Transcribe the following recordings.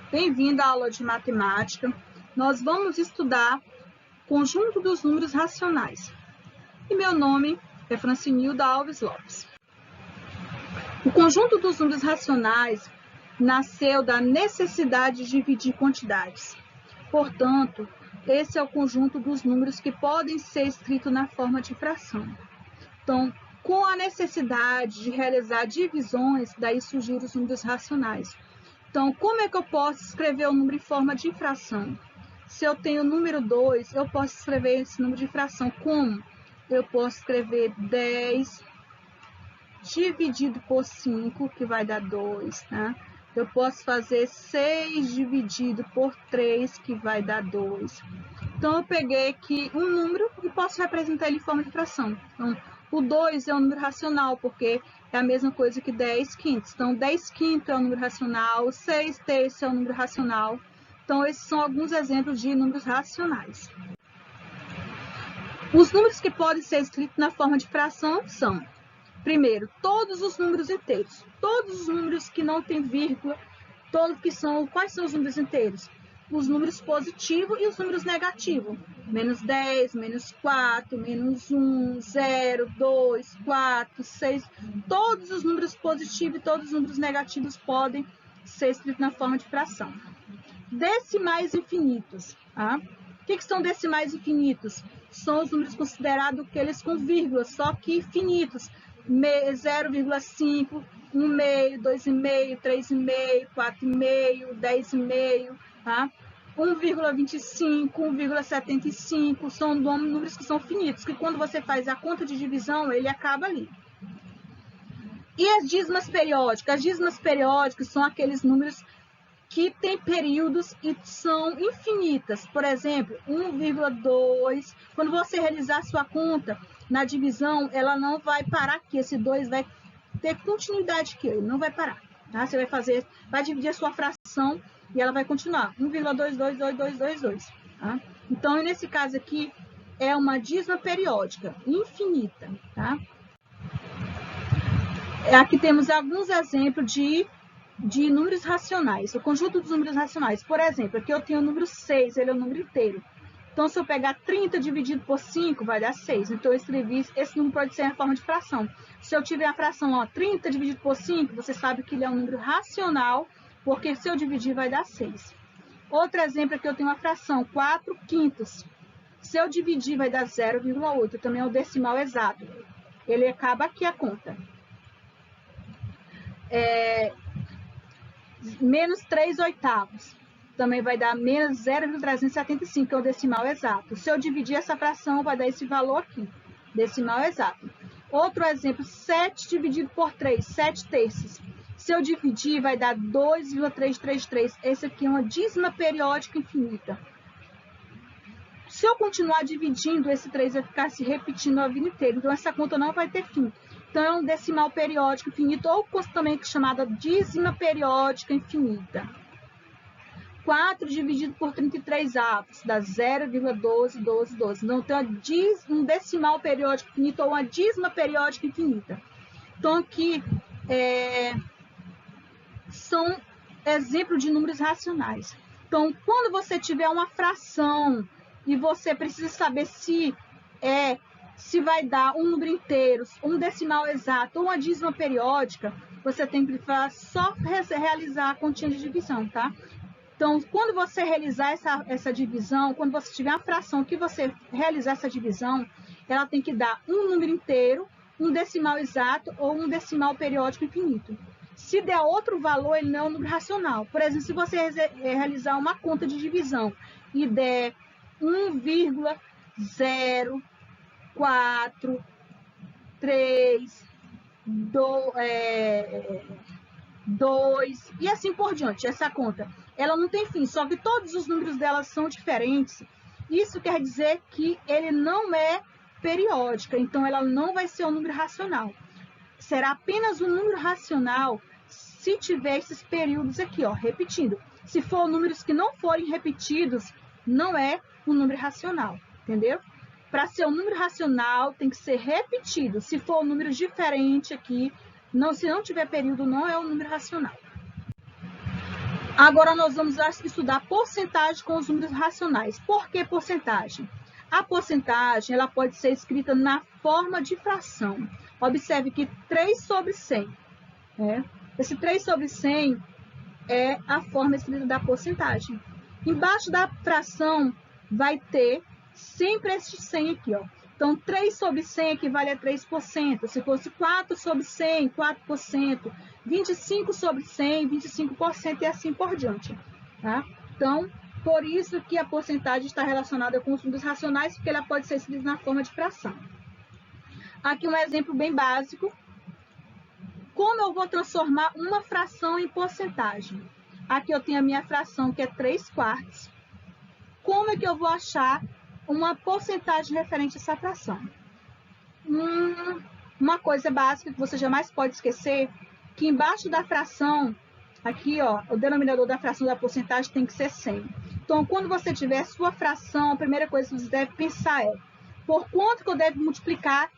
Bem-vindo à aula de matemática. Nós vamos estudar conjunto dos números racionais. E meu nome é Francinilda Alves Lopes. O conjunto dos números racionais nasceu da necessidade de dividir quantidades. Portanto, esse é o conjunto dos números que podem ser escritos na forma de fração. Então, com a necessidade de realizar divisões, daí surgiram os números racionais. Então, como é que eu posso escrever o número em forma de fração? Se eu tenho o número 2, eu posso escrever esse número de fração como? Eu posso escrever 10 dividido por 5, que vai dar 2, tá? Eu posso fazer 6 dividido por 3, que vai dar 2. Então, eu peguei aqui um número e posso representar ele em forma de fração. Então, o 2 é um número racional, porque é a mesma coisa que 10 quintos. Então, 10 quintos é um número racional, 6 terços é um número racional. Então, esses são alguns exemplos de números racionais. Os números que podem ser escritos na forma de fração são, primeiro, todos os números inteiros. Todos os números que não tem vírgula, quais são os números inteiros? Os números positivos e os números negativos. Menos 10, menos 4, menos 1, 0, 2, 4, 6. Todos os números positivos e todos os números negativos podem ser escritos na forma de fração. Decimais infinitos. Tá? O que são decimais infinitos? São os números considerados aqueles com vírgula, só que infinitos. 0,5, 1,5, 2,5, 3,5, 4,5, 10,5, tá? 1,25, 1,75, são números que são finitos, que quando você faz a conta de divisão, ele acaba ali. E as dízimas periódicas? As dízimas periódicas são aqueles números que têm períodos e são infinitas. Por exemplo, 1,2. Quando você realizar a sua conta na divisão, ela não vai parar aqui. Esse 2 vai ter continuidade aqui, ele não vai parar. Tá? Você vai dividir a sua fração e ela vai continuar. 1,2222222. Tá? Então, nesse caso aqui, é uma dízima periódica, infinita. Tá? Aqui temos alguns exemplos de números racionais, o conjunto dos números racionais. Por exemplo, aqui eu tenho o número 6, ele é o número inteiro. Então, se eu pegar 30 dividido por 5, vai dar 6. Então, eu escrevi, esse número pode ser em forma de fração. Se eu tiver a fração, ó, 30 dividido por 5, você sabe que ele é um número racional, porque se eu dividir, vai dar 6. Outro exemplo é que eu tenho uma fração, 4 quintos. Se eu dividir, vai dar 0,8. Também é o decimal exato. Ele acaba aqui a conta. Menos 3 oitavos. Também vai dar menos 0,375, que é o decimal exato. Se eu dividir essa fração, vai dar esse valor aqui, decimal exato. Outro exemplo, 7 dividido por 3, 7 terços. Se eu dividir, vai dar 2,333. Esse aqui é uma dízima periódica infinita. Se eu continuar dividindo, esse 3 vai ficar se repetindo a vida inteira. Então, essa conta não vai ter fim. Então, é um decimal periódico infinito, ou também chamada dízima periódica infinita. 4 dividido por 33 avos, dá 0,121212. Então, tem um decimal periódico infinito ou uma dízima periódica infinita. Então, aqui são exemplos de números racionais. Então, quando você tiver uma fração e você precisa saber se vai dar um número inteiro, um decimal exato ou uma dízima periódica, você tem que só realizar a continha de divisão, tá? Então, quando você realizar essa divisão, quando você tiver uma fração que você realizar essa divisão, ela tem que dar um número inteiro, um decimal exato ou um decimal periódico infinito. Se der outro valor, ele não é um número racional. Por exemplo, se você realizar uma conta de divisão e der 1,04, 3, 2 e assim por diante, essa conta, ela não tem fim, só que todos os números dela são diferentes. Isso quer dizer que ele não é periódica, então ela não vai ser um número racional. Será apenas um número racional se tiver esses períodos aqui, ó, repetindo. Se for números que não forem repetidos, não é um número racional, entendeu? Para ser um número racional, tem que ser repetido. Se for um número diferente aqui, se não tiver período, não é um número racional. Agora nós vamos estudar porcentagem com os números racionais. Por que porcentagem? A porcentagem ela pode ser escrita na forma de fração. Observe que 3 sobre 100. Esse 3 sobre 100 é a forma escrita da porcentagem. Embaixo da fração vai ter sempre esse 100 aqui, ó. Então, 3 sobre 100 equivale a 3%. Se fosse 4 sobre 100, 4%. 25 sobre 100, 25% e assim por diante. Tá? Então, por isso que a porcentagem está relacionada com os números racionais, porque ela pode ser escrita na forma de fração. Aqui um exemplo bem básico. Como eu vou transformar uma fração em porcentagem? Aqui eu tenho a minha fração, que é 3/4. Como é que eu vou achar uma porcentagem referente a essa fração? Uma coisa básica que você jamais pode esquecer, que embaixo da fração, aqui, ó, o denominador da fração da porcentagem tem que ser 100. Então, quando você tiver a sua fração, a primeira coisa que você deve pensar é, por quanto que eu devo multiplicar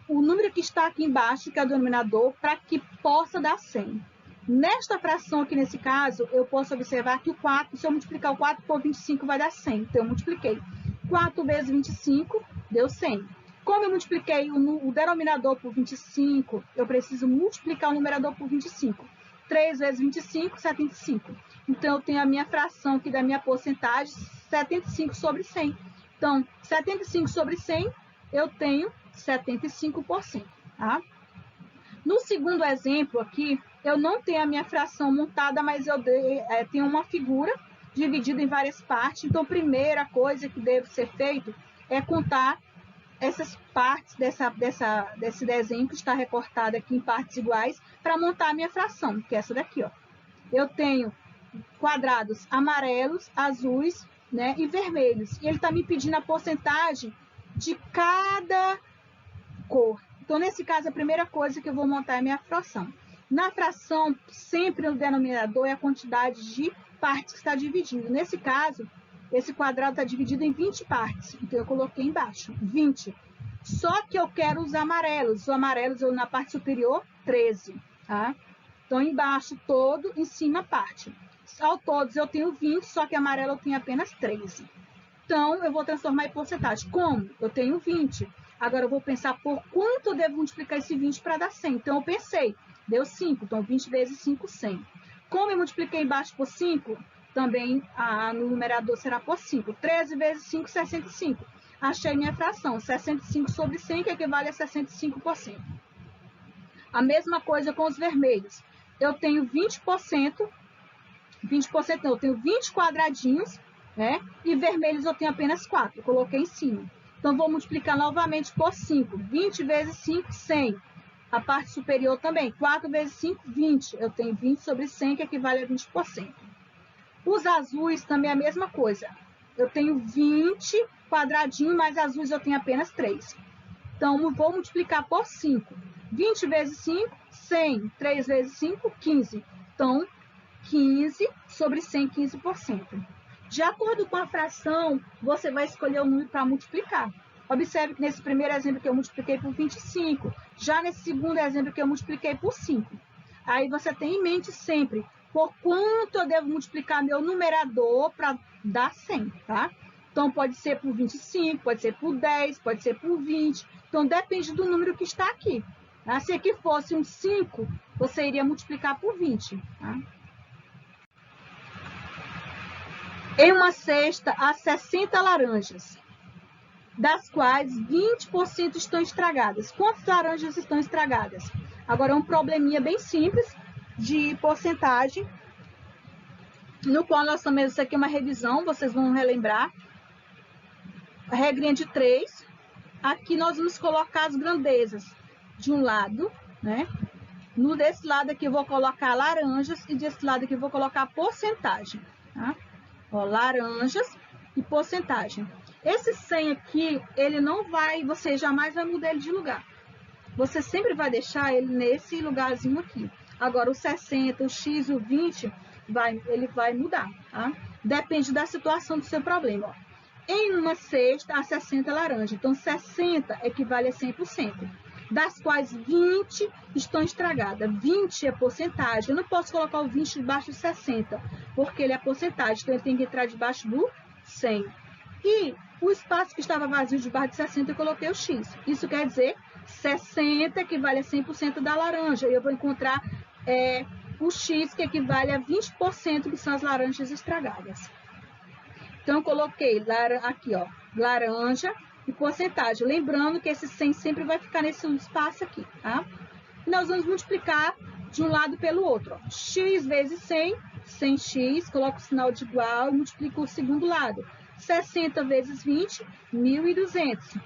o número que está aqui embaixo, que é o denominador, para que possa dar 100. Nesta fração aqui, nesse caso, eu posso observar que o 4, se eu multiplicar o 4 por 25, vai dar 100. Então, eu multipliquei. 4 vezes 25, deu 100. Como eu multipliquei o denominador por 25, eu preciso multiplicar o numerador por 25. 3 vezes 25, 75. Então, eu tenho a minha fração aqui da minha porcentagem, 75 sobre 100. Então, 75 sobre 100, eu tenho 75%. Tá? No segundo exemplo aqui, eu não tenho a minha fração montada, mas eu tenho uma figura dividida em várias partes. Então, a primeira coisa que deve ser feito é contar essas partes desse desenho que está recortado aqui em partes iguais para montar a minha fração, que é essa daqui, ó. Eu tenho quadrados amarelos, azuis, né, e vermelhos. E ele está me pedindo a porcentagem de cada cor. Então, nesse caso, a primeira coisa que eu vou montar é a minha fração. Na fração, sempre o denominador é a quantidade de partes que está dividindo. Nesse caso, esse quadrado está dividido em 20 partes. Então, eu coloquei embaixo, 20. Só que eu quero os amarelos. Os amarelos, eu, na parte superior, 13. Tá? Então, embaixo, todo, em cima, parte. Ao todos, eu tenho 20, só que amarelo eu tenho apenas 13. Então, eu vou transformar em porcentagem. Como? Eu tenho 20. Agora, eu vou pensar por quanto eu devo multiplicar esse 20 para dar 100. Então, eu pensei, deu 5. Então, 20 vezes 5, 100. Como eu multipliquei embaixo por 5, também no numerador será por 5. 13 vezes 5, 65. Achei minha fração, 65 sobre 100, que equivale a 65%. A mesma coisa com os vermelhos. Eu tenho 20%, não, eu tenho 20 quadradinhos, né? E vermelhos eu tenho apenas 4, coloquei em cima. Então, vou multiplicar novamente por 5. 20 vezes 5, 100. A parte superior também. 4 vezes 5, 20. Eu tenho 20 sobre 100, que equivale a 20%. Os azuis também é a mesma coisa. Eu tenho 20 quadradinhos, mas azuis eu tenho apenas 3. Então, vou multiplicar por 5. 20 vezes 5, 100. 3 vezes 5, 15. Então, 15 sobre 100, 15%. De acordo com a fração, você vai escolher o número para multiplicar. Observe que nesse primeiro exemplo que eu multipliquei por 25, já nesse segundo exemplo que eu multipliquei por 5. Aí você tem em mente sempre por quanto eu devo multiplicar meu numerador para dar 100, tá? Então, pode ser por 25, pode ser por 10, pode ser por 20. Então, depende do número que está aqui. Tá? Se aqui fosse um 5, você iria multiplicar por 20, tá? Em uma cesta, há 60 laranjas, das quais 20% estão estragadas. Quantas laranjas estão estragadas? Agora, é um probleminha bem simples de porcentagem, no qual nós também, isso aqui é uma revisão, vocês vão relembrar. A regrinha de 3. Aqui nós vamos colocar as grandezas de um lado, né? Desse lado aqui eu vou colocar laranjas e desse lado aqui eu vou colocar porcentagem, tá? Ó, laranjas e porcentagem. Esse 100 aqui, ele não vai, você jamais vai mudar ele de lugar. Você sempre vai deixar ele nesse lugarzinho aqui. Agora, o 60, o X e o 20, ele vai mudar, tá? Depende da situação do seu problema. Ó. Em uma cesta, há 60 laranjas. Então, 60 equivale a 100%. das quais 20 estão estragadas. 20 é porcentagem. Eu não posso colocar o 20 debaixo de 60, porque ele é porcentagem, então ele tem que entrar debaixo do 100. E o espaço que estava vazio debaixo de 60, eu coloquei o X. Isso quer dizer 60 equivale a 100% da laranja. E eu vou encontrar o X, que equivale a 20%, que são as laranjas estragadas. Então, eu coloquei aqui, ó, laranja e porcentagem. Lembrando que esse 100 sempre vai ficar nesse espaço aqui, tá? E nós vamos multiplicar de um lado pelo outro. Ó. X vezes 100, 100x, coloco o sinal de igual e multiplico o segundo lado. 60 vezes 20, 1.200.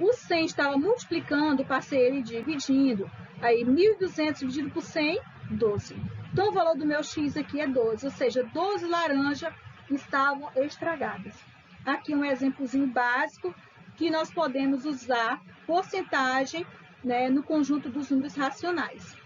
O 100 estava multiplicando, passei ele dividindo. Aí, 1.200 dividido por 100, 12. Então, o valor do meu X aqui é 12, ou seja, 12 laranjas estavam estragadas. Aqui um exemplozinho básico que nós podemos usar porcentagem, né, no conjunto dos números racionais.